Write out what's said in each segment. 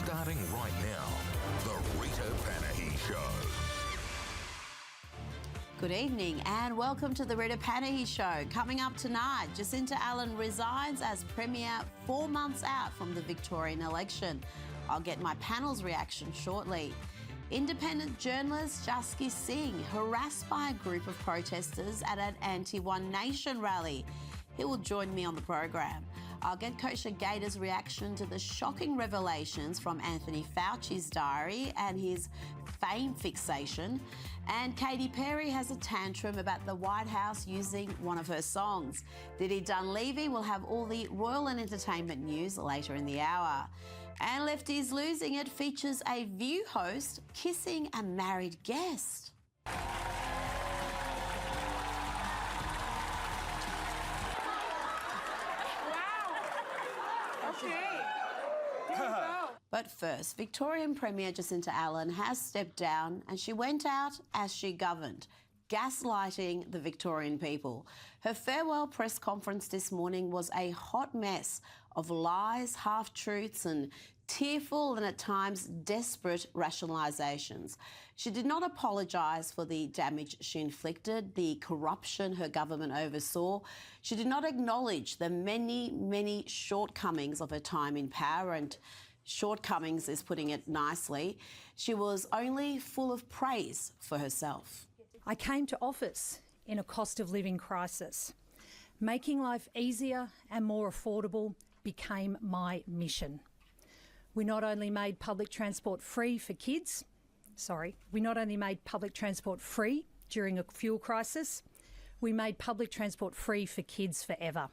Starting right now, The Rita Panahi Show. Good evening and welcome to the Rita Panahi Show. Coming up tonight, Jacinta Allen resigns as Premier 4 months out from the Victorian election. I'll get my panel's reaction shortly. Independent journalist Jasky Singh harassed by a group of protesters at an anti-One Nation rally. He will join me on the program. I'll get Kosher Gator's reaction to the shocking revelations from Anthony Fauci's diary and his fame fixation. And Katy Perry has a tantrum about the White House using one of her songs. Didi Dunleavy will have all the royal and entertainment news later in the hour. And Lefties Losing It features a View host kissing a married guest. But first, Victorian Premier Jacinta Allen has stepped down and she went out as she governed, gaslighting the Victorian people. Her farewell press conference this morning was a hot mess of lies, half-truths and tearful and at times desperate rationalisations. She did not apologise for the damage she inflicted, the corruption her government oversaw. She did not acknowledge the many, many shortcomings of her time in power, and shortcomings is putting it nicely. She was only full of praise for herself. I came to office in a cost of living crisis. Making life easier and more affordable became my mission. We not only made public transport free for kids, we not only made public transport free during a fuel crisis, we made public transport free for kids forever.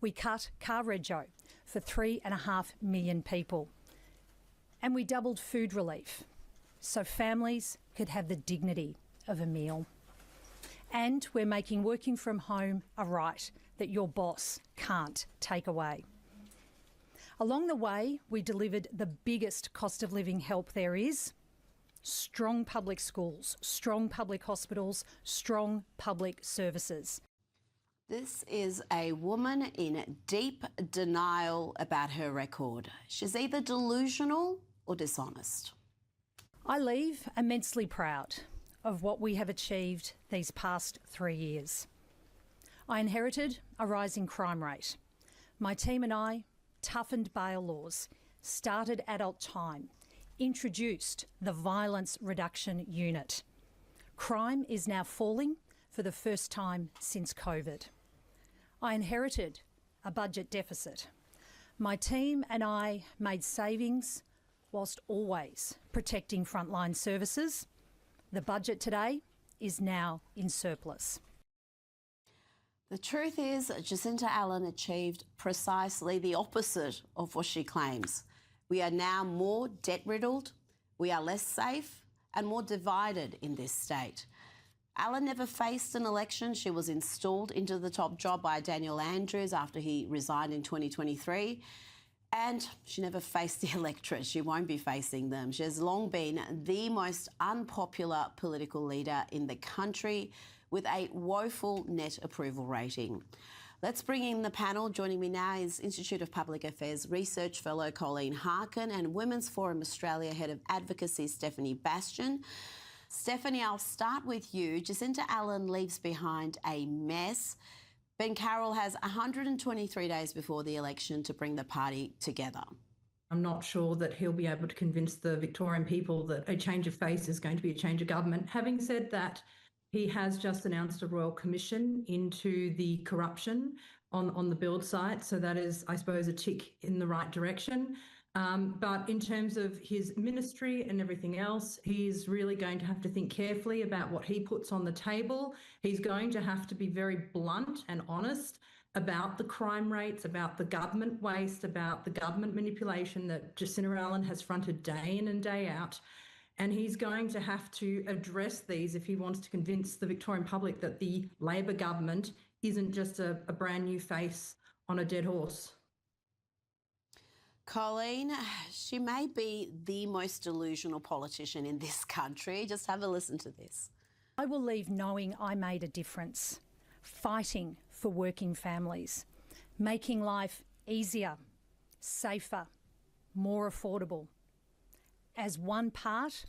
We cut car rego for 3.5 million people. And we doubled food relief so families could have the dignity of a meal. And we're making working from home a right that your boss can't take away. Along the way, we delivered the biggest cost of living help there is: strong public schools, strong public hospitals, strong public services. This is a woman in deep denial about her record. She's either delusional or dishonest. I leave immensely proud of what we have achieved these past 3 years. I inherited a rising crime rate. My team and I toughened bail laws, started adult time, introduced the Violence Reduction Unit. Crime is now falling for the first time since COVID. I inherited a budget deficit. My team and I made savings whilst always protecting frontline services. The budget today is now in surplus. The truth is, Jacinta Allen achieved precisely the opposite of what she claims. We are now more debt-riddled, we are less safe and more divided in this state. Allen never faced an election. She was installed into the top job by Daniel Andrews after he resigned in 2023. And she never faced the electorate. She won't be facing them. She has long been the most unpopular political leader in the country, with a woeful net approval rating. Let's bring in the panel. Joining me now is Institute of Public Affairs Research Fellow Colleen Harkin and Women's Forum Australia Head of Advocacy Stephanie Bastian. Stephanie, I'll start with you. Jacinta Allen leaves behind a mess. Ben Carroll has 123 days before the election to bring the party together. I'm not sure that he'll be able to convince the Victorian people that a change of face is going to be a change of government. Having said that, he has just announced a royal commission into the corruption on the build site. So that is, I suppose, a tick in the right direction. But in terms of his ministry and everything else, he's really going to have to think carefully about what he puts on the table. He's going to have to be very blunt and honest about the crime rates, about the government waste, about the government manipulation that Jacinta Allen has fronted day in and day out. And he's going to have to address these if he wants to convince the Victorian public that the Labor government isn't just a brand new face on a dead horse. Colleen, she may be the most delusional politician in this country. Just have a listen to this. I will leave knowing I made a difference, fighting for working families, making life easier, safer, more affordable as one part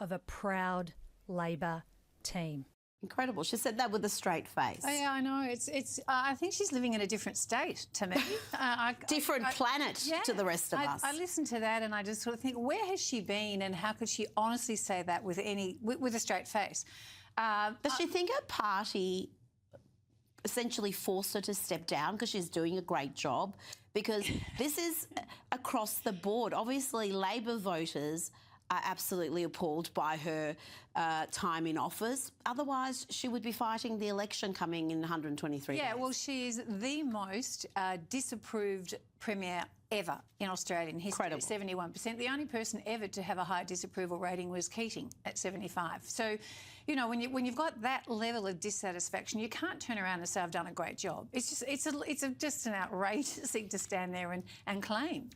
of a proud Labor team. Incredible. She said that with a straight face. Oh, yeah, I know. It's. I think she's living in a different state to me. Different planet to the rest of us. I listen to that and I just sort of think, where has she been, and how could she honestly say that with a straight face? Does she think her party essentially forced her to step down because she's doing a great job? Because this is across the board. Obviously, Labor voters are absolutely appalled by her time in office. Otherwise, she would be fighting the election coming in 123 days. Yeah, well, she's the most disapproved Premier ever in Australian history, Incredible. 71%. The only person ever to have a high disapproval rating was Keating at 75. So, you know, when you've got that level of dissatisfaction, you can't turn around and say, I've done a great job. It's just an outrageous thing to stand there and claim.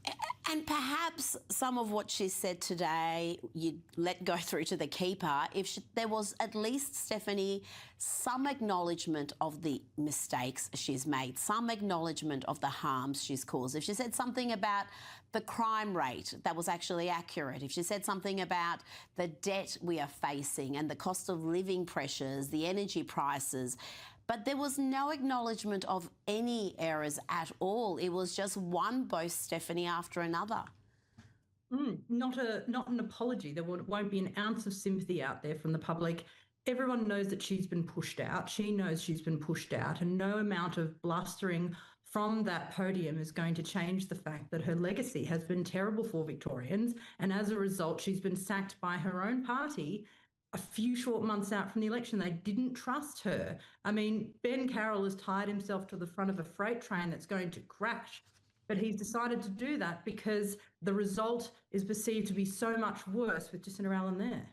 And perhaps some of what she said today, you'd let go through to the keeper if there was at least, Stephanie, some acknowledgement of the mistakes she's made, some acknowledgement of the harms she's caused. If she said something about the crime rate that was actually accurate, if she said something about the debt we are facing and the cost of living pressures, the energy prices, but there was no acknowledgement of any errors at all. It was just one boast, Stephanie, after another. Not an apology. There won't be an ounce of sympathy out there from the public. Everyone knows that she's been pushed out. She knows she's been pushed out, and no amount of blustering from that podium is going to change the fact that her legacy has been terrible for Victorians, and as a result, she's been sacked by her own party a few short months out from the election. They didn't trust her. I mean, Ben Carroll has tied himself to the front of a freight train that's going to crash, but he's decided to do that because the result is perceived to be so much worse with Jacinta Allen there.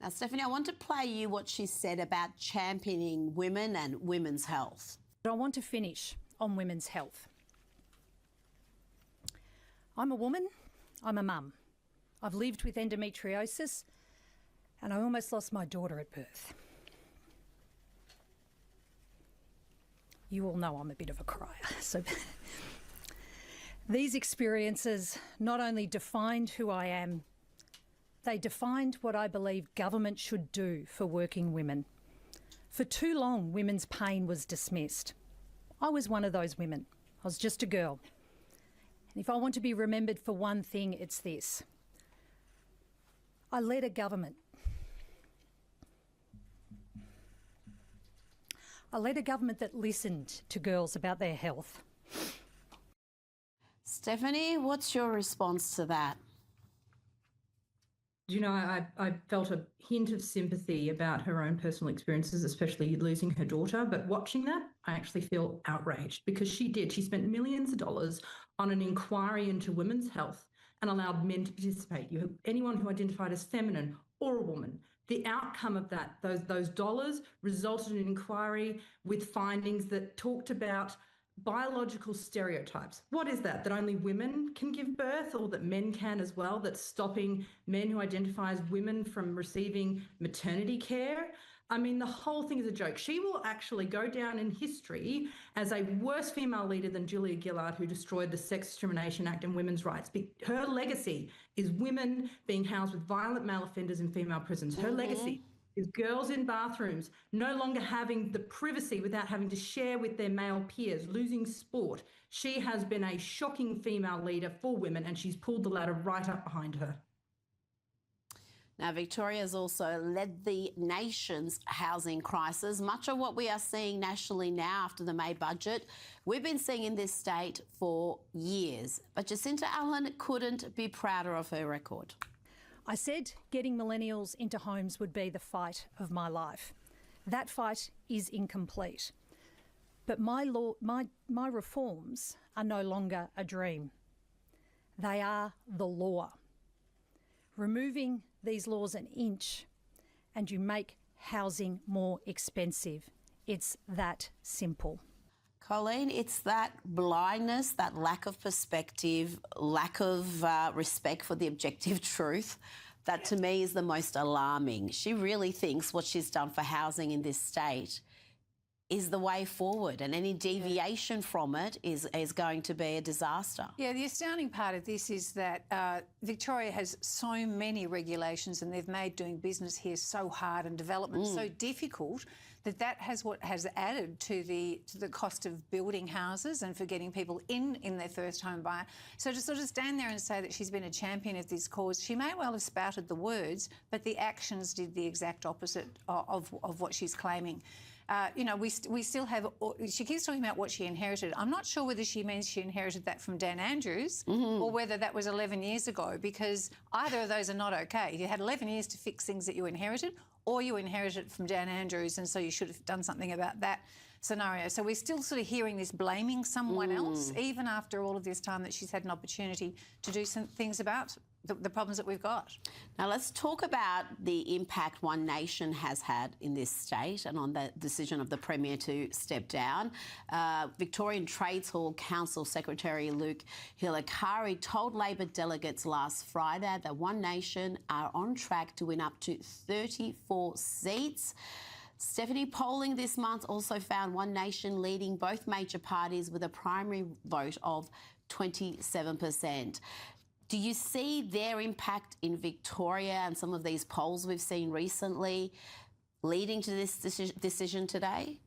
Now, Stephanie, I want to play you what she said about championing women and women's health. But I want to finish on women's health. I'm a woman, I'm a mum. I've lived with endometriosis and I almost lost my daughter at birth. You all know I'm a bit of a crier. So these experiences not only defined who I am, they defined what I believe government should do for working women. For too long, women's pain was dismissed. I was one of those women. I was just a girl. And if I want to be remembered for one thing, it's this. I led a government. I led a government that listened to girls about their health. Stephanie, what's your response to that? You know, I felt a hint of sympathy about her own personal experiences, especially losing her daughter. But watching that, I actually feel outraged because she spent millions of dollars on an inquiry into women's health and allowed men to participate. Anyone who identified as feminine or a woman. The outcome of that, those dollars, resulted in an inquiry with findings that talked about biological stereotypes. What is that? That only women can give birth, or that men can as well? That's stopping men who identify as women from receiving maternity care? I mean, the whole thing is a joke. She will actually go down in history as a worse female leader than Julia Gillard, who destroyed the Sex Discrimination Act and women's rights. Her legacy is women being housed with violent male offenders in female prisons. Her legacy is girls in bathrooms no longer having the privacy without having to share with their male peers, losing sport. She has been a shocking female leader for women, and she's pulled the ladder right up behind her. Now, Victoria has also led the nation's housing crisis. Much of what we are seeing nationally now after the May budget, we've been seeing in this state for years. But Jacinta Allen couldn't be prouder of her record. I said getting millennials into homes would be the fight of my life. That fight is incomplete. But my reforms are no longer a dream. They are the law. Removing these laws an inch and you make housing more expensive. It's that simple. Colleen, it's that blindness, that lack of perspective, lack of respect for the objective truth that to me is the most alarming. She really thinks what she's done for housing in this state is the way forward, and any deviation from it is going to be a disaster. Yeah, the astounding part of this is that Victoria has so many regulations, and they've made doing business here so hard and development so difficult that has what has added to the cost of building houses and for getting people in their first home buyer. So to sort of stand there and say that she's been a champion of this cause, she may well have spouted the words, but the actions did the exact opposite of what she's claiming. You know, we still have, she keeps talking about what she inherited. I'm not sure whether she means she inherited that from Dan Andrews or whether that was 11 years ago, because either of those are not okay. You had 11 years to fix things that you inherited, or you inherited it from Dan Andrews, and so you should have done something about that scenario. So we're still sort of hearing this blaming someone else, even after all of this time that she's had an opportunity to do some things about the problems that we've got. Now let's talk about the impact One Nation has had in this state and on the decision of the Premier to step down. Victorian Trades Hall Council Secretary Luke Hilakari told Labor delegates last Friday that One Nation are on track to win up to 34 seats. Stephanie, polling this month also found One Nation leading both major parties with a primary vote of 27%. Do you see their impact in Victoria and some of these polls we've seen recently leading to this decision today?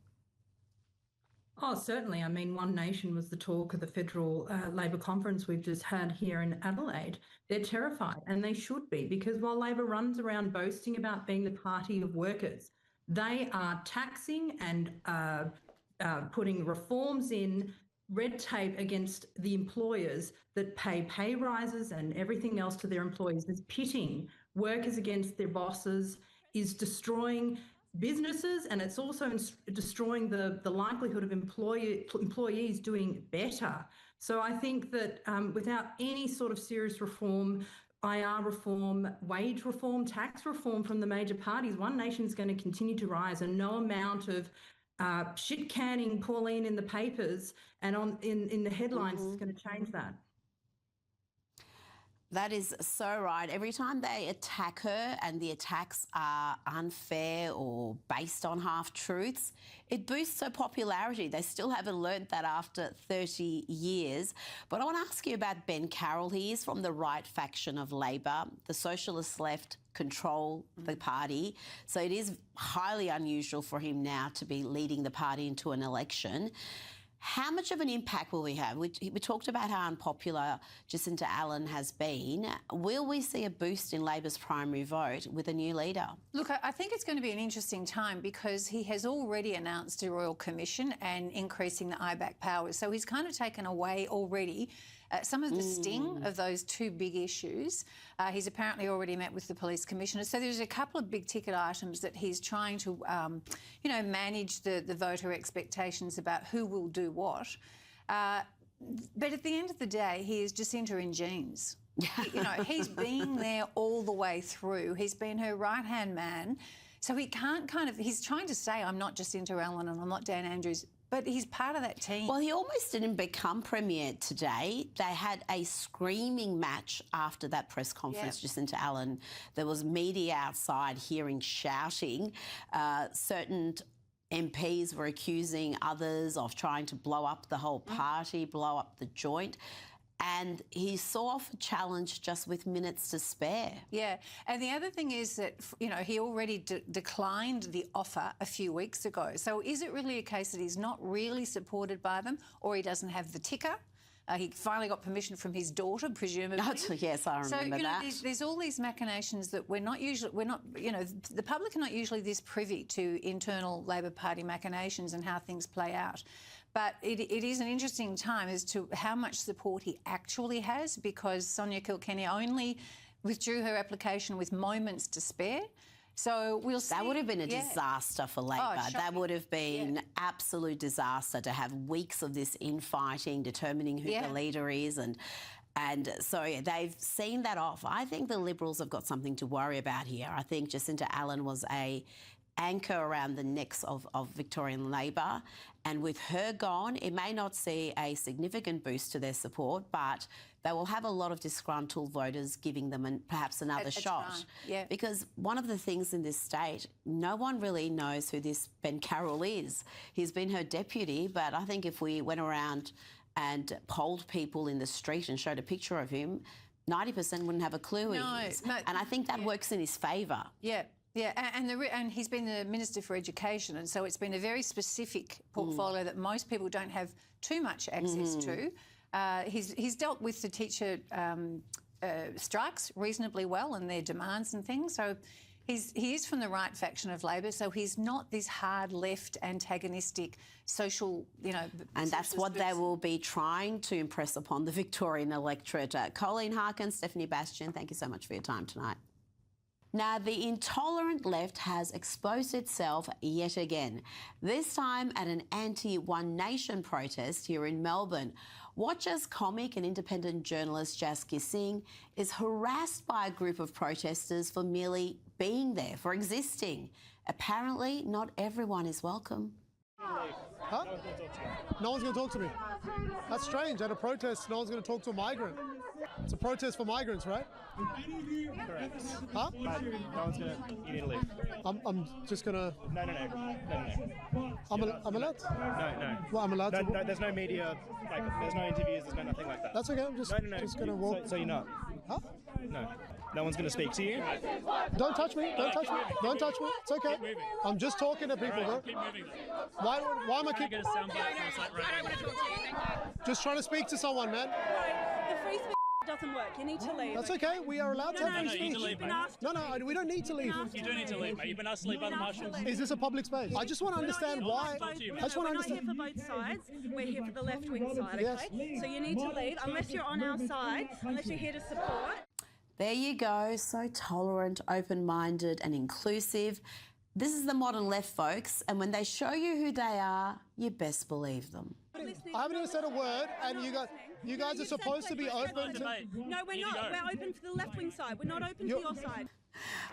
Oh, certainly. I mean, One Nation was the talk of the federal Labor conference we've just had here in Adelaide. They're terrified, and they should be, because while Labor runs around boasting about being the party of workers, they are taxing and putting reforms in, red tape against the employers that pay rises and everything else to their employees, is pitting workers against their bosses, is destroying businesses, and it's also destroying the likelihood of employees doing better. So I think that without any sort of serious reform, IR reform, wage reform, tax reform from the major parties, One Nation is going to continue to rise, and no amount of shit canning Pauline in the papers and in the headlines is going to change that. That is so right. Every time they attack her and the attacks are unfair or based on half-truths, it boosts her popularity. They still haven't learnt that after 30 years. But I want to ask you about Ben Carroll. He is from the right faction of Labor. The Socialist left control the party. So it is highly unusual for him now to be leading the party into an election. How much of an impact will we have? We talked about how unpopular Jacinta Allen has been. Will we see a boost in Labor's primary vote with a new leader? Look, I think it's going to be an interesting time because he has already announced a Royal Commission and increasing the IBAC powers. So he's kind of taken away already some of the sting of those two big issues. He's apparently already met with the police commissioner. So there's a couple of big ticket items that he's trying to, you know, manage the voter expectations about who will do what. But at the end of the day, he is Jacinta in jeans. You know, he's been there all the way through. He's been her right-hand man. So he can't he's trying to say, I'm not Jacinta Allen and I'm not Dan Andrews, but he's part of that team. Well, he almost didn't become Premier today. They had a screaming match after that press conference, Jacinta Allen. There was media outside hearing shouting. Certain MPs were accusing others of trying to blow up the whole party, blow up the joint. And he saw off a challenge just with minutes to spare. Yeah, and the other thing is that, you know, he already declined the offer a few weeks ago. So is it really a case that he's not really supported by them, or he doesn't have the ticker? He finally got permission from his daughter, presumably. Yes, I remember so, you know, that. There's all these machinations that we're not, you know, the public are not usually this privy to internal Labor Party machinations and how things play out. But it is an interesting time as to how much support he actually has, because Sonia Kilkenny only withdrew her application with moments to spare. So we'll see. That would have been a disaster for Labor. That would have been absolute disaster to have weeks of this infighting, determining who the leader is, and so they've seen that off. I think the Liberals have got something to worry about here. I think Jacinta Allen was a anchor around the necks of Victorian Labor. And with her gone, it may not see a significant boost to their support, but they will have a lot of disgruntled voters giving them perhaps another shot. Time. Yeah. Because one of the things in this state, no one really knows who this Ben Carroll is. He's been her deputy, but I think if we went around and polled people in the street and showed a picture of him, 90% wouldn't have a clue who he is. No, and I think that works in his favour. Yeah. Yeah, and he's been the Minister for Education, and so it's been a very specific portfolio that most people don't have too much access to. He's dealt with the teacher strikes reasonably well and their demands and things. So he is from the right faction of Labor. So he's not this hard left, antagonistic, social, And that's what they will be trying to impress upon the Victorian electorate. Colleen Harkin, Stephanie Bastian, thank you so much for your time tonight. Now, the intolerant left has exposed itself yet again, this time at an anti-One Nation protest here in Melbourne. Watch as comic and independent journalist Jasky Singh is harassed by a group of protesters for merely being there, for existing. Apparently, not everyone is welcome. Huh? No one's going to talk to me. That's strange. At a protest, no one's going to talk to a migrant. It's a protest for migrants, right? Correct. Huh? But no one's gonna. You need to leave. I'm just gonna. No. I'm allowed. No. Well, I'm allowed to. No, there's no media. There's no interviews. There's no nothing like that. That's okay. I'm just gonna walk. So you're not. Huh? No. No one's gonna speak to you. Don't touch me. Don't touch me. Don't touch me. It's okay. I'm just talking to people, bro. Keep moving. Why am I keep? Get a soundbite for us, like, right. Just trying to speak to someone, man. The free speech doesn't work. You need to leave. That's okay. We are allowed to have free you need to speech. leave, mate. No, we don't need to leave. You do need to leave, mate. You've been asked to leave by the marshals. Is this a public space? I just want to understand why. I just want to We're not understand. here for both sides. We're here for the left-wing side, okay? Yes. So you need to leave unless you're on our side, unless you're here to support. There you go. So tolerant, open-minded and inclusive. This is the modern left, folks. And when they show you who they are, you best believe them. I haven't even said a word, and you guys are supposed to be open to. No, we're not. We're open for the left-wing side. We're not open to your side.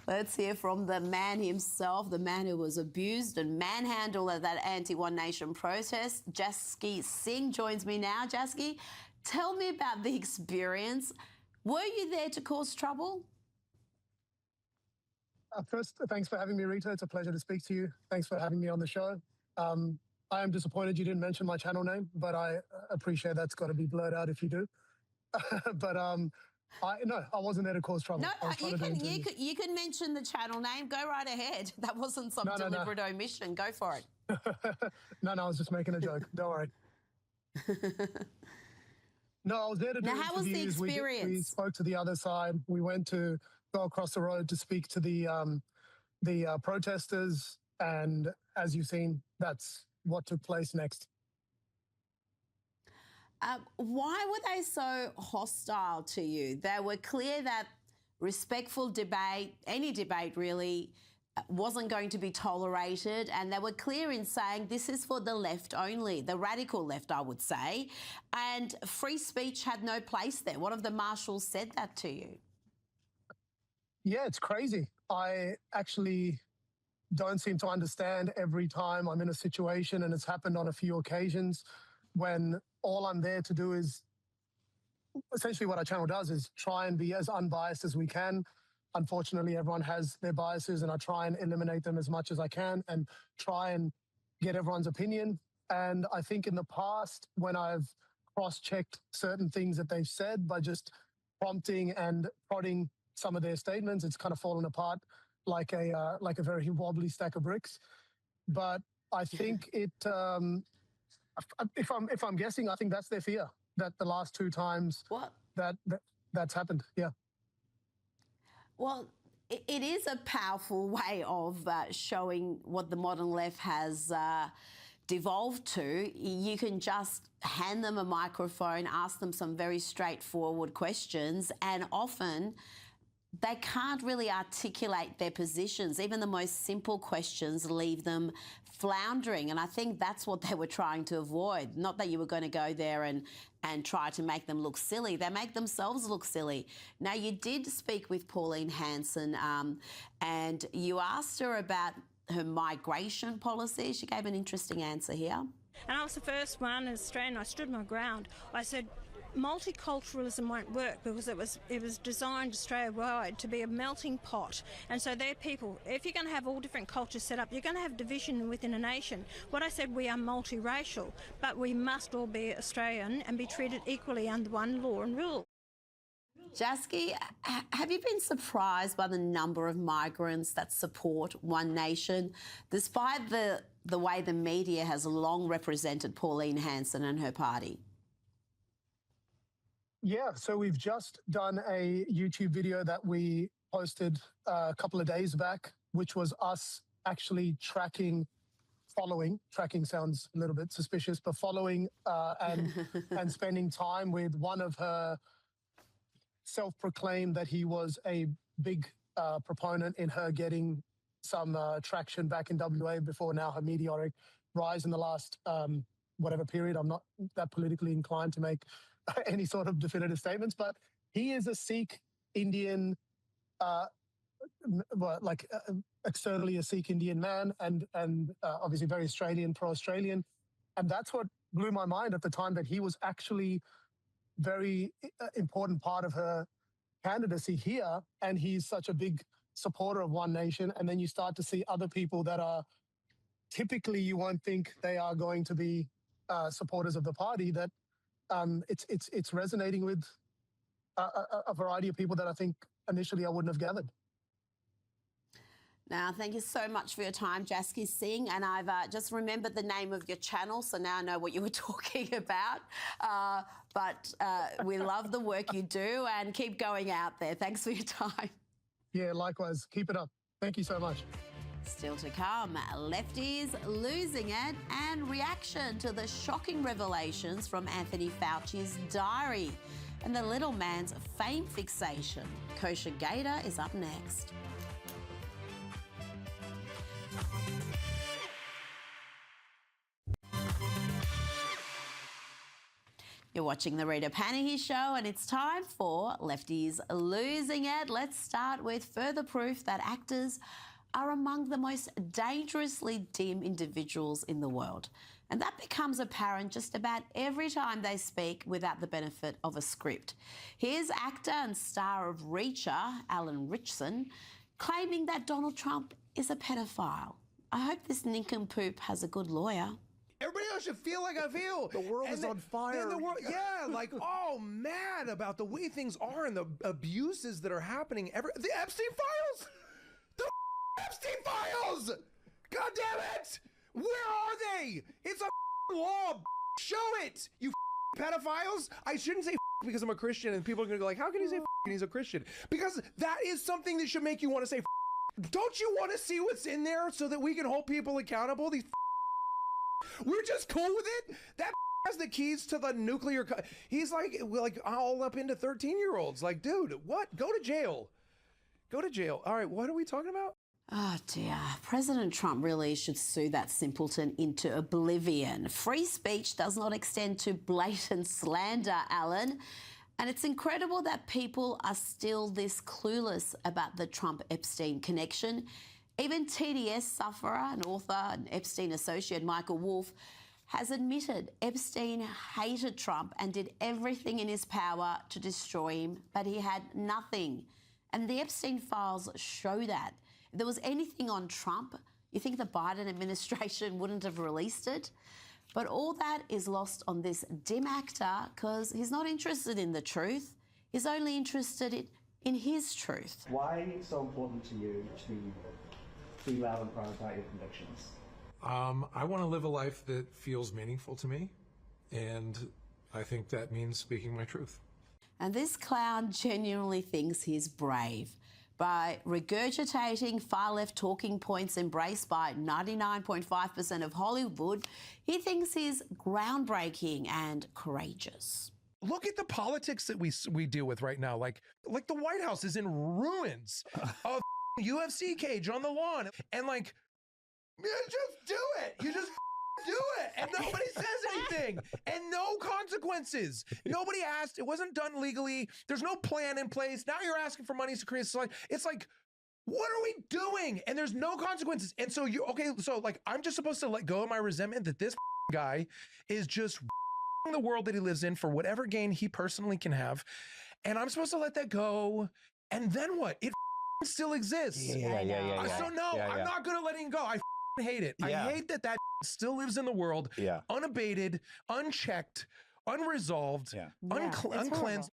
Let's hear from the man himself, the man who was abused and manhandled at that anti-One Nation protest. Jasky Singh joins me now. Jasky, tell me about the experience. Were you there to cause trouble? First, thanks for having me, Rita. It's a pleasure to speak to you. Thanks for having me on the show. I am disappointed you didn't mention my channel name, but I appreciate that's got to be blurred out if you do. But I wasn't there to cause trouble. No, you can mention the channel name. Go right ahead. That wasn't some deliberate omission. Go for it. No, I was just making a joke. Don't worry. No, I was there to do Now, how was the interviews. experience? We spoke to the other side. We went to go across the road to speak to the protesters, and as you've seen, that's what took place next. Why were they so hostile to you? They were clear that respectful debate, any debate really, wasn't going to be tolerated, and they were clear in saying this is for the left only, the radical left, I would say, and free speech had no place there. One of the marshals said that to you. Yeah, it's crazy. I actually don't seem to understand every time I'm in a situation, and it's happened on a few occasions, when all I'm there to do is, essentially what our channel does is try and be as unbiased as we can. Unfortunately, everyone has their biases, and I try and eliminate them as much as I can and try and get everyone's opinion. And I think in the past, when I've cross-checked certain things that they've said by just prompting and prodding some of their statements, it's kind of fallen apart like a very wobbly stack of bricks. But I think it, if I'm guessing, I think that's their fear, that the last two times that's happened. Yeah. Well, it is a powerful way of showing what the modern left has devolved to. You can just hand them a microphone, ask them some very straightforward questions, and often they can't really articulate their positions. Even the most simple questions leave them floundering, and I think that's what they were trying to avoid. Not that you were going to go there and try to make them look silly. They make themselves look silly. Now, you did speak with Pauline Hanson and you asked her about her migration policy. She gave an interesting answer here. And I was the first one as Australian. I stood my ground. I said, multiculturalism won't work because it was designed Australia-wide to be a melting pot. And so they're people. If you're going to have all different cultures set up, you're going to have division within a nation. What I said, we are multiracial, but we must all be Australian and be treated equally under one law and rule. Jasky, have you been surprised by the number of migrants that support One Nation, despite the way the media has long represented Pauline Hanson and her party? Yeah, so we've just done a YouTube video that we posted a couple of days back, which was us actually tracking sounds a little bit suspicious, but following and spending time with one of her self-proclaimed that he was a big proponent in her getting some traction back in WA before now her meteoric rise in the last whatever period. I'm not that politically inclined to make any sort of definitive statements, but he is a Sikh Indian, externally a Sikh Indian man and obviously very Australian, pro-Australian. And that's what blew my mind at the time, that he was actually very important part of her candidacy here. And he's such a big supporter of One Nation. And then you start to see other people that are typically you won't think they are going to be supporters of the party, that it's resonating with a variety of people that I think initially I wouldn't have gathered. Now, thank you so much for your time, Jasky Singh, and I've just remembered the name of your channel, so now I know what you were talking about. But we love the work you do, and keep going out there. Thanks for your time. Yeah, likewise. Keep it up. Thank you so much. Still to come, lefties losing it and reaction to the shocking revelations from Anthony Fauci's diary and the little man's fame fixation. Kosher Gator is up next. You're watching the Rita Panahi Show, and it's time for Lefties Losing It. Let's start with further proof that actors are among the most dangerously dim individuals in the world. And that becomes apparent just about every time they speak without the benefit of a script. Here's actor and star of Reacher, Alan Ritchson, claiming that Donald Trump is a pedophile. I hope this nincompoop has a good lawyer. Everybody else should feel like I feel. The world is on fire. Oh, mad about the way things are and the abuses that are happening. The Epstein files! The Epstein files! God damn it! Where are they? It's a law. Show it, you pedophiles. I shouldn't say because I'm a Christian and people are going to go like, how can he say and he's a Christian? Because that is something that should make you want to say Don't you want to see what's in there so that we can hold people accountable? We're just cool with it? That has the keys to the nuclear... He's like all up into 13-year-olds. Like, dude, what? Go to jail. Go to jail. All right, what are we talking about? Oh dear, President Trump really should sue that simpleton into oblivion. Free speech does not extend to blatant slander, Alan. And it's incredible that people are still this clueless about the Trump-Epstein connection. Even TDS sufferer and author and Epstein associate Michael Wolff has admitted Epstein hated Trump and did everything in his power to destroy him, but he had nothing. And the Epstein files show that. If there was anything on Trump, you think the Biden administration wouldn't have released it? But all that is lost on this dim actor because he's not interested in the truth. He's only interested in his truth. Why is it so important to you to be loud and proud about your convictions? I want to live a life that feels meaningful to me, and I think that means speaking my truth. And this clown genuinely thinks he's brave. By regurgitating far-left talking points embraced by 99.5% of Hollywood, he thinks he's groundbreaking and courageous. Look at the politics that we deal with right now. Like the White House is in ruins. A UFC cage on the lawn. And just do it. You just do it. And nobody says anything. And no consequences. Nobody asked. It wasn't done legally. There's no plan in place. Now you're asking for money to create a slide. It's like, What are we doing? And there's no consequences. And so so like I'm just supposed to let go of my resentment that this guy is just the world that he lives in for whatever gain he personally can have. And I'm supposed to let that go. And then what? It still exists. So no, I'm not good at letting it go. I hate it. I hate that still lives in the world, unabated, unchecked, unresolved, uncleansed.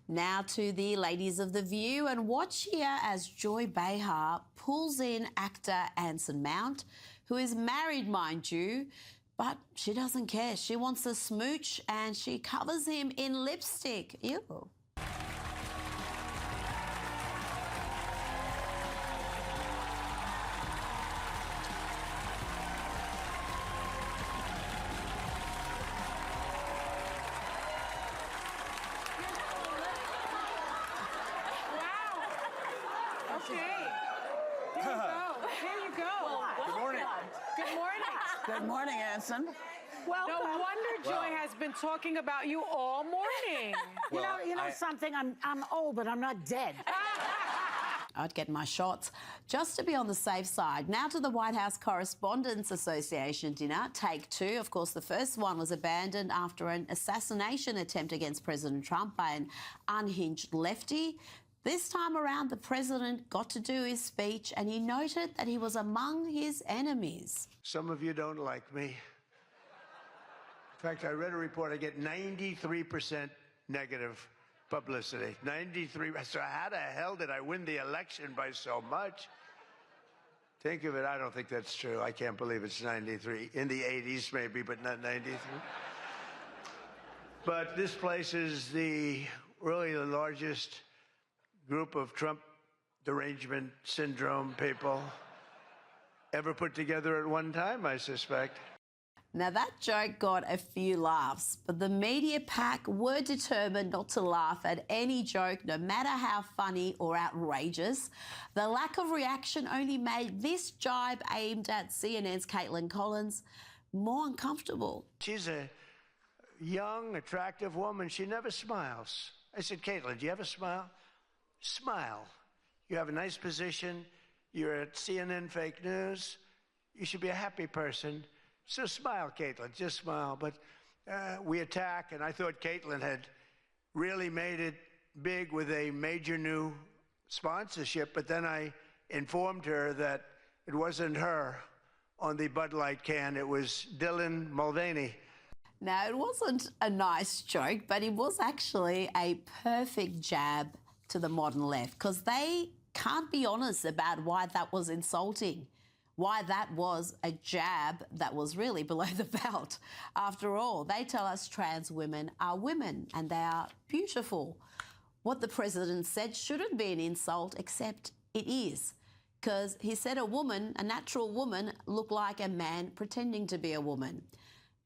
Now to the ladies of The View, and watch here as Joy Behar pulls in actor Anson Mount, who is married, mind you, but she doesn't care. She wants a smooch and she covers him in lipstick. Ew. Good morning, Anson. Welcome. No wonder Joy has been talking about you all morning. You know something? I'm old, but I'm not dead. I'd get my shots just to be on the safe side. Now to the White House Correspondents Association dinner, take two. Of course, the first one was abandoned after an assassination attempt against President Trump by an unhinged lefty. This time around, the president got to do his speech and he noted that he was among his enemies. Some of you don't like me. In fact, I read a report, I get 93% negative publicity. 93. So how the hell did I win the election by so much? Think of it, I don't think that's true. I can't believe it's 93. In the 80s maybe, but not 93. But this place is really the largest group of Trump derangement syndrome people ever put together at one time, I suspect. Now, that joke got a few laughs, but the media pack were determined not to laugh at any joke, no matter how funny or outrageous. The lack of reaction only made this jibe aimed at CNN's Caitlin Collins more uncomfortable. She's a young, attractive woman. She never smiles. I said, Caitlin, do you have a smile? Smile. You have a nice position. You're at CNN Fake News. You should be a happy person. So smile, Caitlin, just smile. But we attack, and I thought Caitlin had really made it big with a major new sponsorship, but then I informed her that it wasn't her on the Bud Light can, it was Dylan Mulvaney. Now, it wasn't a nice joke, but it was actually a perfect jab to the modern left, because they can't be honest about why that was insulting, why that was a jab that was really below the belt. After all, they tell us trans women are women and they are beautiful. What the president said shouldn't be an insult, except it is, because he said a woman, a natural woman, looked like a man pretending to be a woman.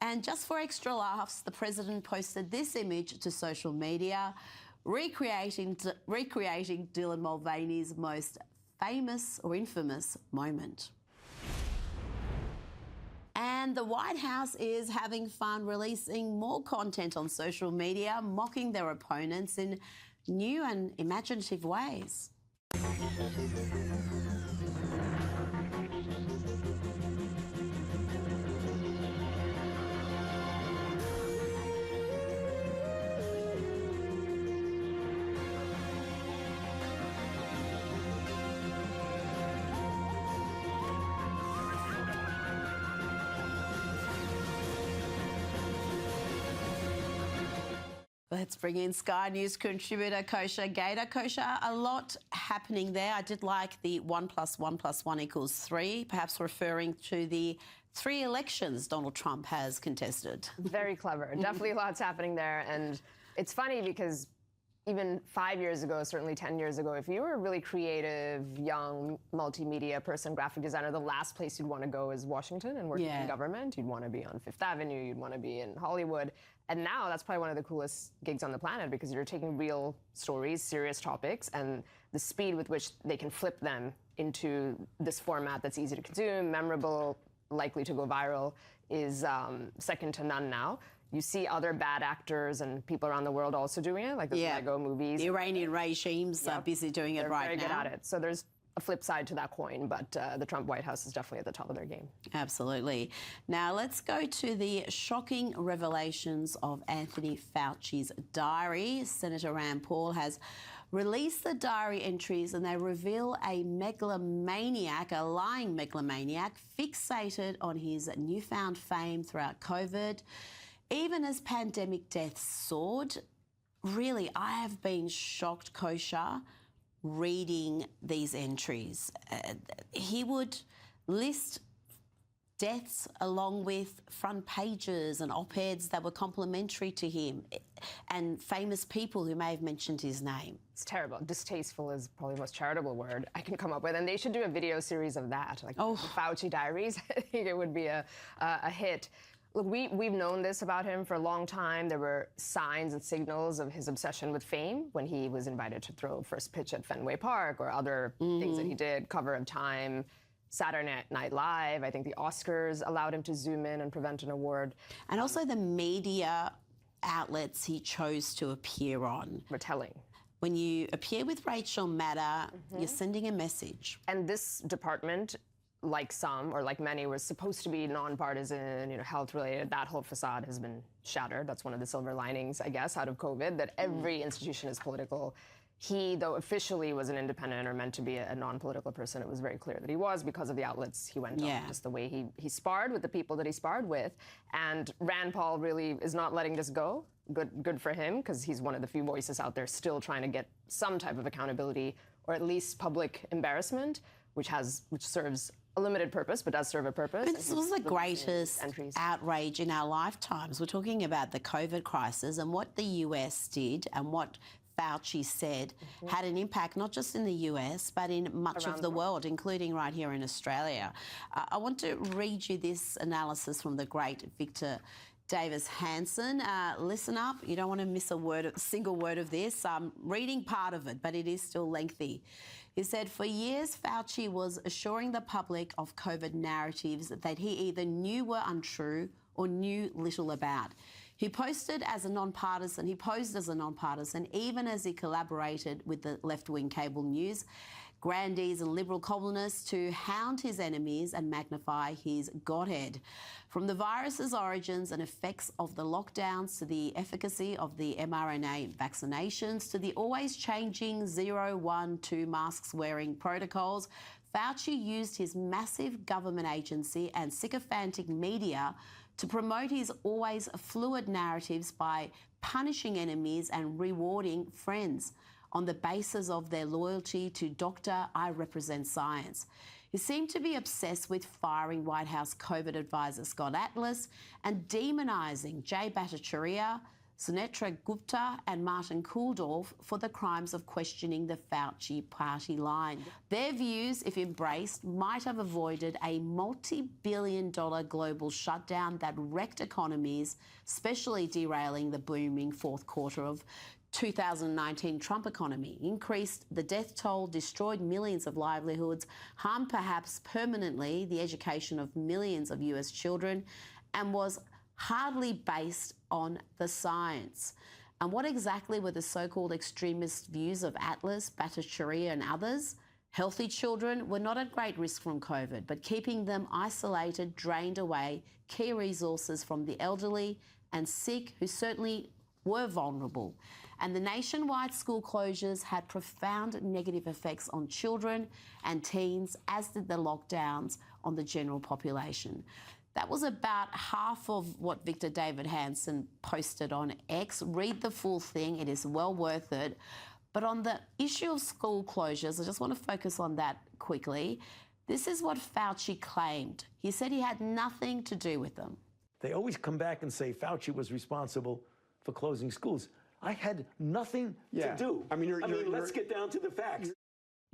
And just for extra laughs, the president posted this image to social media, recreating Dylan Mulvaney's most famous or infamous moment. And the White House is having fun releasing more content on social media, mocking their opponents in new and imaginative ways. Let's bring in Sky News contributor Kosha Gator. Kosha, a lot happening there. I did like the 1 + 1 + 1 = 3, perhaps referring to the 3 elections Donald Trump has contested. Very clever. Definitely lots happening there. And it's funny because even 5 years ago, certainly 10 years ago, if you were a really creative, young, multimedia person, graphic designer, the last place you'd want to go is Washington and working in government. You'd want to be on Fifth Avenue. You'd want to be in Hollywood. And now that's probably one of the coolest gigs on the planet because you're taking real stories, serious topics, and the speed with which they can flip them into this format that's easy to consume, memorable, likely to go viral is second to none now. You see other bad actors and people around the world also doing it, like the Lego movies. The Iranian regimes are busy doing it right now. They're very good at it. So there's a flip side to that coin, but the Trump White House is definitely at the top of their game. Absolutely. Now let's go to the shocking revelations of Anthony Fauci's diary. Senator Rand Paul has released the diary entries and they reveal a megalomaniac, a lying megalomaniac, fixated on his newfound fame throughout COVID. Even as pandemic deaths soared, really, I have been shocked, Kosha, reading these entries. He would list deaths along with front pages and op-eds that were complimentary to him and famous people who may have mentioned his name. It's terrible. Distasteful is probably the most charitable word I can come up with. And they should do a video series of that, like the Fauci Diaries. I think it would be a hit. Look, we've known this about him for a long time. There were signs and signals of his obsession with fame when he was invited to throw first pitch at Fenway Park or other things that he did, cover of Time, Saturday Night Live. I think the Oscars allowed him to zoom in and prevent an award. And also the media outlets he chose to appear on. Were telling. When you appear with Rachel Maddow, you're sending a message. And this department, like some, or like many, was supposed to be nonpartisan, health-related. That whole facade has been shattered. That's one of the silver linings, I guess, out of COVID, that every institution is political. He, though officially was an independent or meant to be a non-political person, it was very clear that he was because of the outlets he went on, just the way he sparred with the people that he sparred with. And Rand Paul really is not letting this go. Good for him, because he's one of the few voices out there still trying to get some type of accountability or at least public embarrassment, which serves a limited purpose, but does serve a purpose. But this was the greatest outrage in our lifetimes. We're talking about the COVID crisis, and what the US did and what Fauci said had an impact not just in the US, but in much of the world, including right here in Australia. I want to read you this analysis from the great Victor Davis Hanson. Listen up, you don't want to miss a single word of this. I'm reading part of it, but it is still lengthy. He said, for years, Fauci was assuring the public of COVID narratives that he either knew were untrue or knew little about. He posed as a non-partisan, even as he collaborated with the left-wing cable news grandees and Liberal columnists to hound his enemies and magnify his godhead. From the virus's origins and effects of the lockdowns to the efficacy of the mRNA vaccinations to the always changing 0, 1, 2 masks wearing protocols, Fauci used his massive government agency and sycophantic media to promote his always fluid narratives by punishing enemies and rewarding friends on the basis of their loyalty to Dr. I represent science. He seemed to be obsessed with firing White House COVID advisor Scott Atlas and demonising Jay Bhattacharya, Sunetra Gupta and Martin Kulldorff for the crimes of questioning the Fauci party line. Their views, if embraced, might have avoided a multi-billion-dollar global shutdown that wrecked economies, especially derailing the booming fourth quarter of 2019 Trump economy, increased the death toll, destroyed millions of livelihoods, harmed perhaps permanently the education of millions of US children, and was hardly based on the science. And what exactly were the so-called extremist views of Atlas, Bhattacharya and others? Healthy children were not at great risk from COVID, but keeping them isolated drained away key resources from the elderly and sick who certainly were vulnerable. And the nationwide school closures had profound negative effects on children and teens, as did the lockdowns on the general population. That was about half of what Victor David Hanson posted on X. Read the full thing, it is well worth it. But on the issue of school closures, I just want to focus on that quickly. This is what Fauci claimed. He said he had nothing to do with them. They always come back and say Fauci was responsible for closing schools. I had nothing to do. Let's get down to the facts.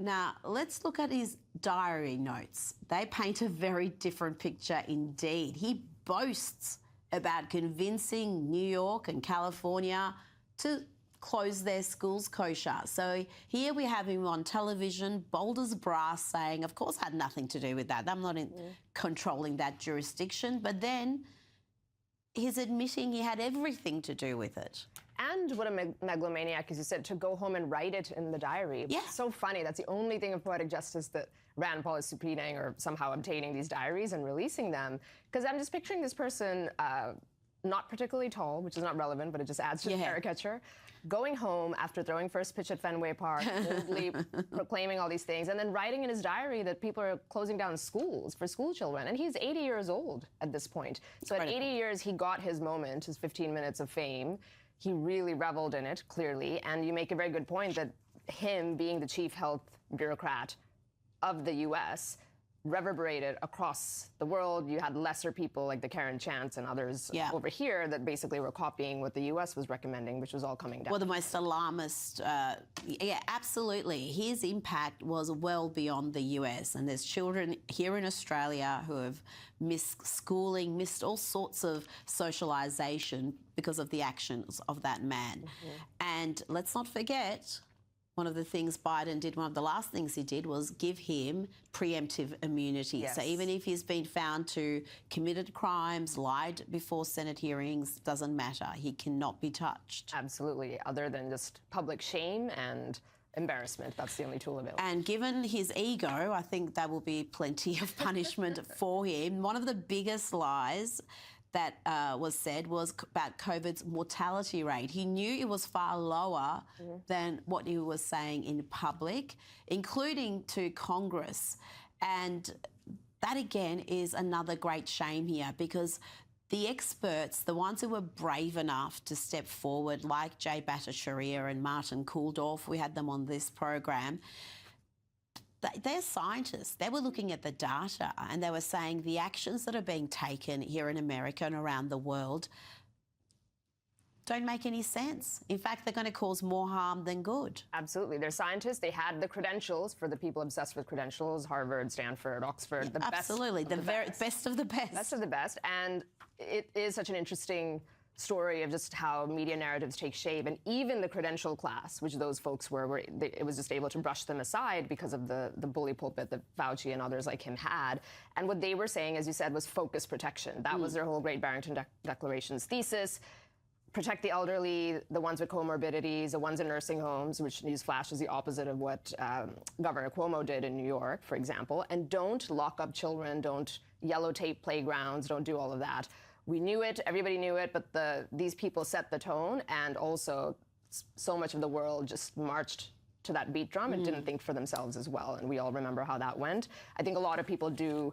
Now, let's look at his diary notes. They paint a very different picture indeed. He boasts about convincing New York and California to close their schools kosher. So here we have him on television, bold as brass, saying, of course, I had nothing to do with that. I'm not controlling that jurisdiction. But then he's admitting he had everything to do with it. And what a megalomaniac, as you said, to go home and write it in the diary. Yeah. It's so funny. That's the only thing of poetic justice that Rand Paul is subpoenaing or somehow obtaining these diaries and releasing them. Because I'm just picturing this person, not particularly tall, which is not relevant, but it just adds to the caricature, going home after throwing first pitch at Fenway Park, boldly proclaiming all these things, and then writing in his diary that people are closing down schools for school children. And he's 80 years old at this point. So at 80 years, he got his moment, his 15 minutes of fame. He really reveled in it, clearly. And you make a very good point that him being the chief health bureaucrat of the U.S. reverberated across the world. You had lesser people like the Karen Chants and others over here that basically were copying what the U.S. was recommending, which was all coming down. Well, the most alarmist, absolutely. His impact was well beyond the US. And there's children here in Australia who have missed schooling, missed all sorts of socialisation because of the actions of that man. And let's not forget, one of the things Biden did, one of the last things he did was give him preemptive immunity. So even if he's been found to committed crimes, lied before Senate hearings, doesn't matter. He cannot be touched. Absolutely, other than just public shame and embarrassment. That's the only tool available. And given his ego, I think there will be plenty of punishment for him. One of the biggest lies that was said was about COVID's mortality rate. He knew it was far lower than what he was saying in public, including to Congress. And that, again, is another great shame here, because the experts, the ones who were brave enough to step forward, like Jay Bhattacharya and Martin Kulldorff, we had them on this program, they're scientists. They were looking at the data and they were saying the actions that are being taken here in America and around the world don't make any sense. In fact, they're going to cause more harm than good. Absolutely. They're scientists. They had the credentials for the people obsessed with credentials, Harvard, Stanford, Oxford, the absolutely. best. Absolutely. The best of the best. Best of the best. And it is such an interesting story of just how media narratives take shape. And even the credential class, which those folks were it was just able to brush them aside because of the bully pulpit that Fauci and others like him had. And what they were saying, as you said, was focus protection. That was their whole Great Barrington Declaration's thesis. Protect the elderly, the ones with comorbidities, the ones in nursing homes, which newsflash is the opposite of what Governor Cuomo did in New York, for example. And don't lock up children, don't yellow tape playgrounds, don't do all of that. We knew it, everybody knew it, but these people set the tone, and also so much of the world just marched to that beat drum and didn't think for themselves as well. And we all remember how that went. I think a lot of people do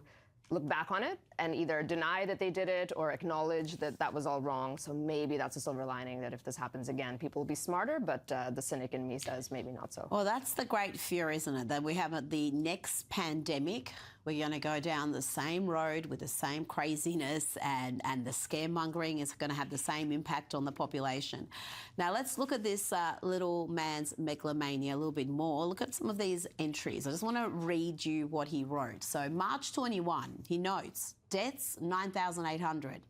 look back on it and either deny that they did it or acknowledge that that was all wrong. So maybe that's a silver lining, that if this happens again, people will be smarter, but the cynic in me says maybe not so. Well, that's the great fear, isn't it? That we have the next pandemic, we're going to go down the same road with the same craziness, and the scaremongering is going to have the same impact on the population. Now, let's look at this little man's megalomania a little bit more. Look at some of these entries. I just want to read you what he wrote. So, March 21, he notes, deaths 9,800.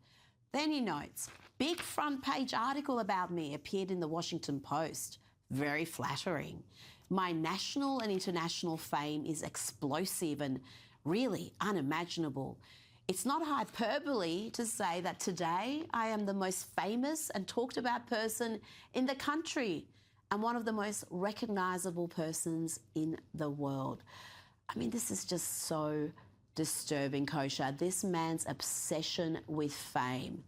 Then he notes, big front page article about me appeared in the Washington Post. Very flattering. My national and international fame is explosive and really unimaginable. It's not hyperbole to say that today I am the most famous and talked about person in the country and one of the most recognisable persons in the world. I mean, this is just so disturbing, Kosha. This man's obsession with fame.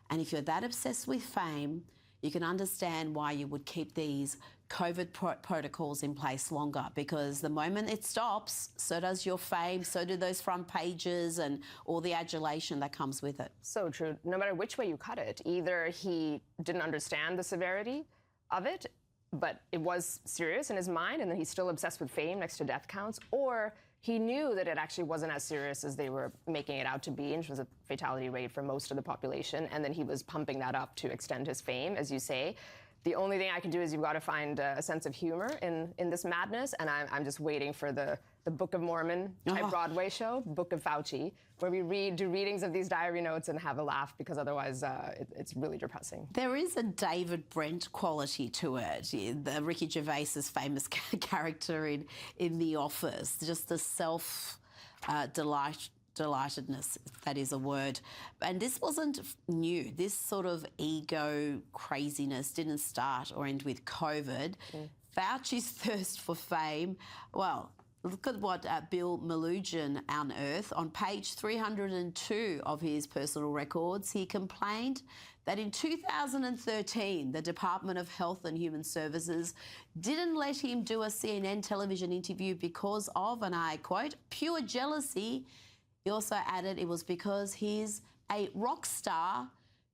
And if you're that obsessed with fame, you can understand why you would keep these COVID protocols in place longer, because the moment it stops, so does your fame, so do those front pages and all the adulation that comes with it. So true. No matter which way you cut it, either he didn't understand the severity of it, but it was serious in his mind, and then he's still obsessed with fame next to death counts, or he knew that it actually wasn't as serious as they were making it out to be in terms of fatality rate for most of the population, and then he was pumping that up to extend his fame, as you say. The only thing I can do is you've got to find a sense of humor in this madness, and I'm just waiting for the Book of Mormon type Broadway show, Book of Fauci, where we do readings of these diary notes and have a laugh, because otherwise it's really depressing. There is a David Brent quality to it, the Ricky Gervais's famous character in The Office, just the delightedness, if that is a word. And this wasn't new. This sort of ego craziness didn't start or end with COVID. Fauci's thirst for fame, well, look at what Bill Melugin unearthed. On page 302 of his personal records, he complained that in 2013, the Department of Health and Human Services didn't let him do a CNN television interview because of, and I quote, pure jealousy. He also added it was because he's a rock star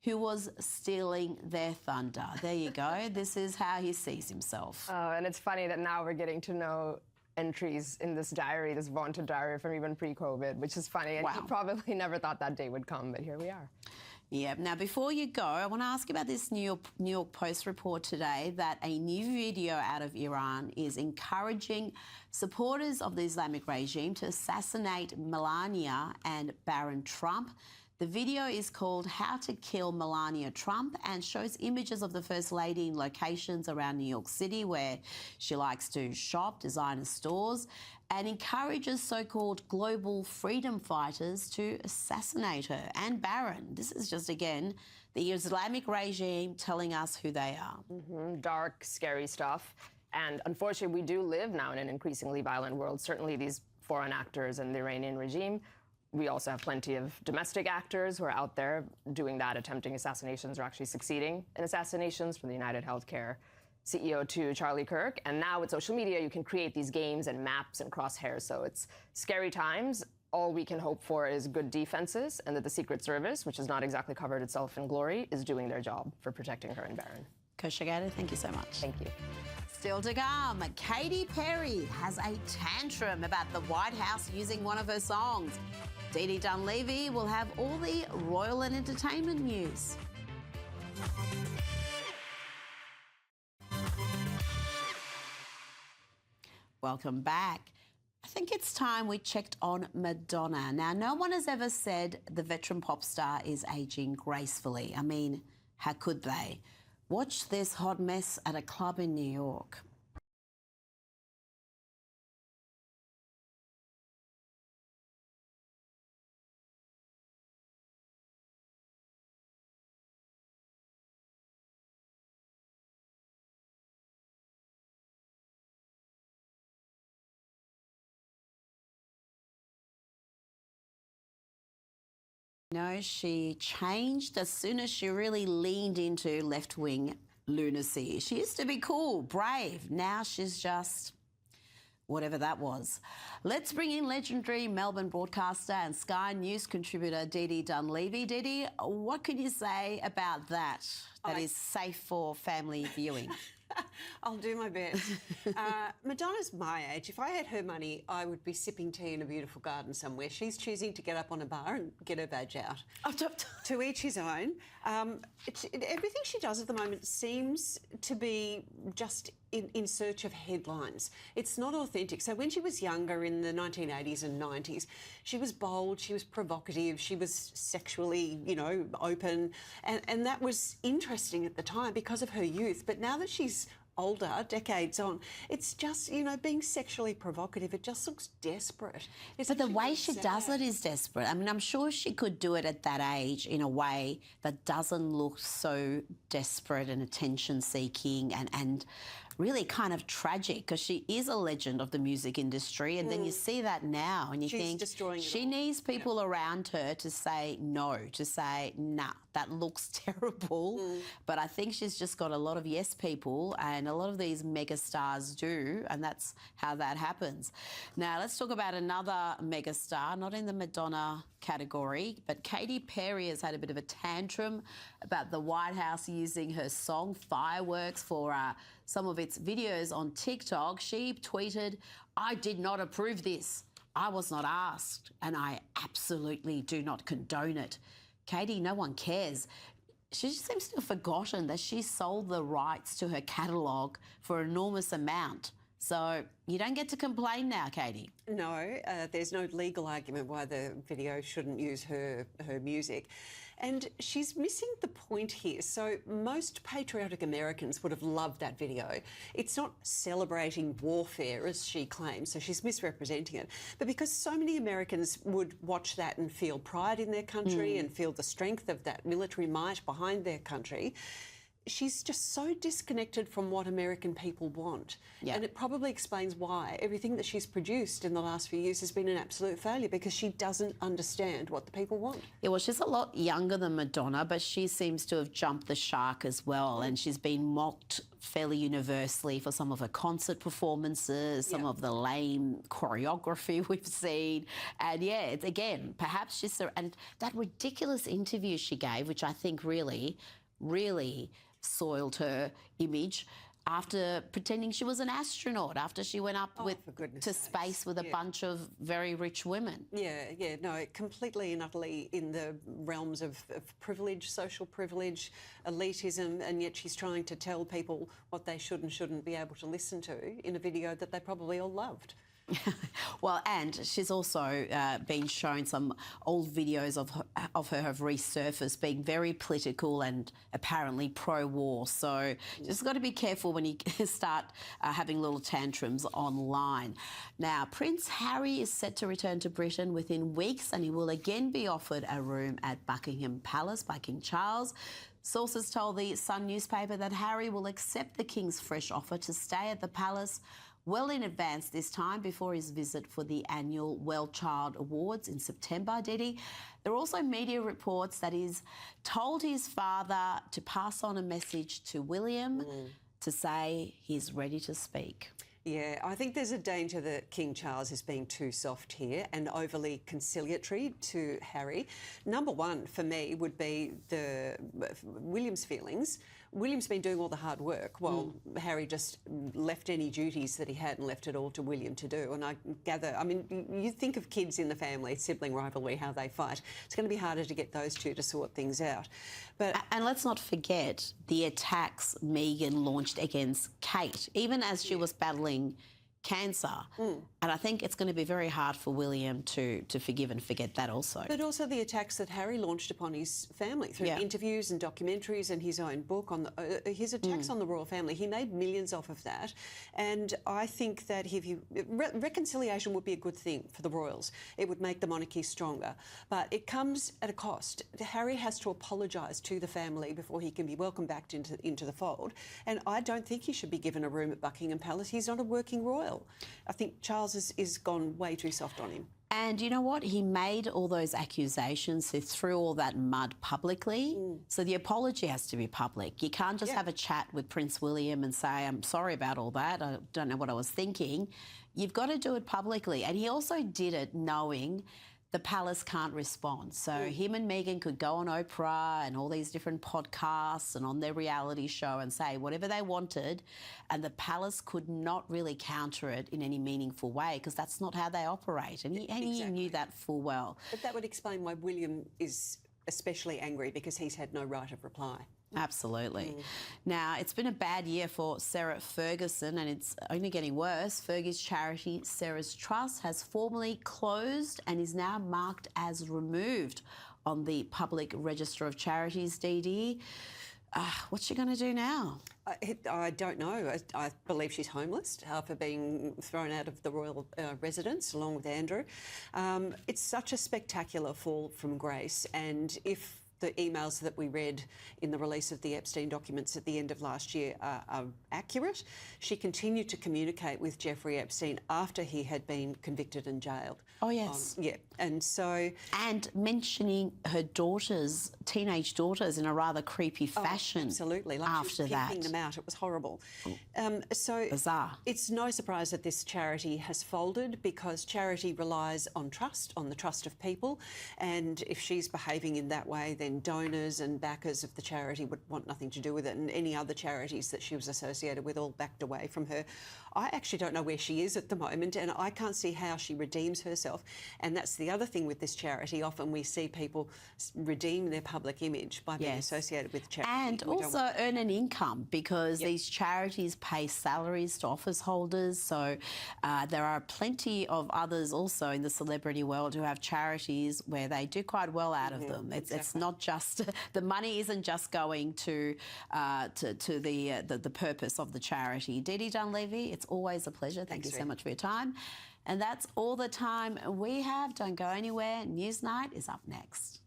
who was stealing their thunder. There you go. This is how he sees himself. Oh, and it's funny that now we're getting to know entries in this diary, this vaunted diary from even pre-COVID, which is funny. And he probably never thought that day would come, but here we are. Yeah. Now, before you go, I want to ask about this New York Post report today that a new video out of Iran is encouraging supporters of the Islamic regime to assassinate Melania and Barron Trump. The video is called How to Kill Melania Trump and shows images of the First Lady in locations around New York City where she likes to shop, designer stores, and encourages so-called global freedom fighters to assassinate her and Barron. This is just, again, the Islamic regime telling us who they are. Dark, scary stuff. And unfortunately, we do live now in an increasingly violent world. Certainly these foreign actors and the Iranian regime. We also have plenty of domestic actors who are out there doing that, attempting assassinations or actually succeeding in assassinations, from the United Healthcare CEO to Charlie Kirk. And now with social media, you can create these games and maps and crosshairs. So it's scary times. All we can hope for is good defenses and that the Secret Service, which has not exactly covered itself in glory, is doing their job for protecting her and Barron. Kosher Gator, thank you so much. Thank you. Still to come, Katy Perry has a tantrum about the White House using one of her songs. Dee Dunleavy will have all the royal and entertainment news. Welcome back. I think it's time we checked on Madonna. Now, no one has ever said the veteran pop star is aging gracefully. I mean, how could they? Watch this hot mess at a club in New York. No, she changed as soon as she really leaned into left-wing lunacy. She used to be cool, brave. Now she's just whatever that was. Let's bring in legendary Melbourne broadcaster and Sky News contributor Dee Dunleavy. Dee, what can you say about that? That is safe for family viewing. I'll do my best. Madonna's my age. If I had her money, I would be sipping tea in a beautiful garden somewhere. She's choosing to get up on a bar and get her badge out. To each his own. Everything she does at the moment seems to be just in search of headlines. It's not authentic. So when she was younger in the 1980s and 90s, she was bold, she was provocative, she was sexually, open. And that was interesting at the time because of her youth. But now that she's older, decades on, it's just, being sexually provocative. It just looks desperate. But the way she does it is desperate. I mean, I'm sure she could do it at that age in a way that doesn't look so desperate and attention-seeking and really kind of tragic, because she is a legend of the music industry, and then you see that now and you think she needs people around her to say no, to say, nah, that looks terrible. But I think she's just got a lot of yes people, and a lot of these mega stars do, and that's how that happens. Now, let's talk about another mega star, not in the Madonna category, but Katy Perry has had a bit of a tantrum about the White House using her song Fireworks for some of its videos on TikTok. She tweeted, "I did not approve this. I was not asked, and I absolutely do not condone it." Katy, no one cares. She just seems to have forgotten that she sold the rights to her catalogue for an enormous amount. So you don't get to complain now, Katie. No, there's no legal argument why the video shouldn't use her music. And she's missing the point here. So most patriotic Americans would have loved that video. It's not celebrating warfare, as she claims, so she's misrepresenting it. But because so many Americans would watch that and feel pride in their country and feel the strength of that military might behind their country, she's just so disconnected from what American people want. Yeah. And it probably explains why everything that she's produced in the last few years has been an absolute failure, because she doesn't understand what the people want. Yeah, well, she's a lot younger than Madonna, but she seems to have jumped the shark as well, and she's been mocked fairly universally for some of her concert performances, some of the lame choreography we've seen. And yeah, it's, again, perhaps she's... And that ridiculous interview she gave, which I think really soiled her image, after pretending she was an astronaut, after she went up to space with a bunch of very rich women. Yeah, no, completely and utterly in the realms of privilege, social privilege, elitism, and yet she's trying to tell people what they should and shouldn't be able to listen to in a video that they probably all loved. Well, and she's also been shown some old videos of her have resurfaced, being very political and apparently pro-war. So just got to be careful when you start having little tantrums online. Now, Prince Harry is set to return to Britain within weeks, and he will again be offered a room at Buckingham Palace by King Charles. Sources told the Sun newspaper that Harry will accept the King's fresh offer to stay at the palace well in advance this time, before his visit for the annual Well Child Awards in September, Didi. There are also media reports that he's told his father to pass on a message to William to say he's ready to speak. Yeah, I think there's a danger that King Charles is being too soft here and overly conciliatory to Harry. Number one for me would be William's feelings. William's been doing all the hard work while Harry just left any duties that he had and left it all to William to do. And I gather, I mean, you think of kids in the family, sibling rivalry, how they fight. It's going to be harder to get those two to sort things out. And let's not forget the attacks Meghan launched against Kate, even as she was battling cancer. And I think it's going to be very hard for William to forgive and forget that also. But also the attacks that Harry launched upon his family through interviews and documentaries and his own book on his attacks on the royal family. He made millions off of that. And I think that reconciliation would be a good thing for the royals. It would make the monarchy stronger. But it comes at a cost. Harry has to apologise to the family before he can be welcomed back into the fold. And I don't think he should be given a room at Buckingham Palace. He's not a working royal. I think Charles is gone way too soft on him. And you know what? He made all those accusations. He threw all that mud publicly. So the apology has to be public. You can't just have a chat with Prince William and say, I'm sorry about all that. I don't know what I was thinking. You've got to do it publicly. And he also did it knowing the palace can't respond. So him and Meghan could go on Oprah and all these different podcasts and on their reality show and say whatever they wanted, and the palace could not really counter it in any meaningful way, because that's not how they operate. And he knew that full well. But that would explain why William is especially angry, because he's had no right of reply. Absolutely. Now, it's been a bad year for Sarah Ferguson, and it's only getting worse. Fergie's charity, Sarah's Trust, has formally closed and is now marked as removed on the public register of charities, DD. What's she going to do now? I don't know. I believe she's homeless after being thrown out of the royal residence along with Andrew. It's such a spectacular fall from grace, and if the emails that we read in the release of the Epstein documents at the end of last year are accurate, she continued to communicate with Jeffrey Epstein after he had been convicted and jailed. Oh, yes. And so... And mentioning her daughters, teenage daughters, in a rather creepy fashion. Absolutely. Like after she was that. picking them out. It was horrible. So bizarre. It's no surprise that this charity has folded, because charity relies on trust, on the trust of people. And if she's behaving in that way, then then donors and backers of the charity would want nothing to do with it, and any other charities that she was associated with all backed away from her. I actually don't know where she is at the moment, and I can't see how she redeems herself. And that's the other thing with this charity. Often we see people redeem their public image by being associated with charity. And also earn an income, because these charities pay salaries to office holders. So there are plenty of others also in the celebrity world who have charities where they do quite well out of them. It's not just the money isn't just going to the purpose of the charity. Dee Dunleavy, it's always a pleasure. Thank you so much for your time. And that's all the time we have. Don't go anywhere. Newsnight is up next.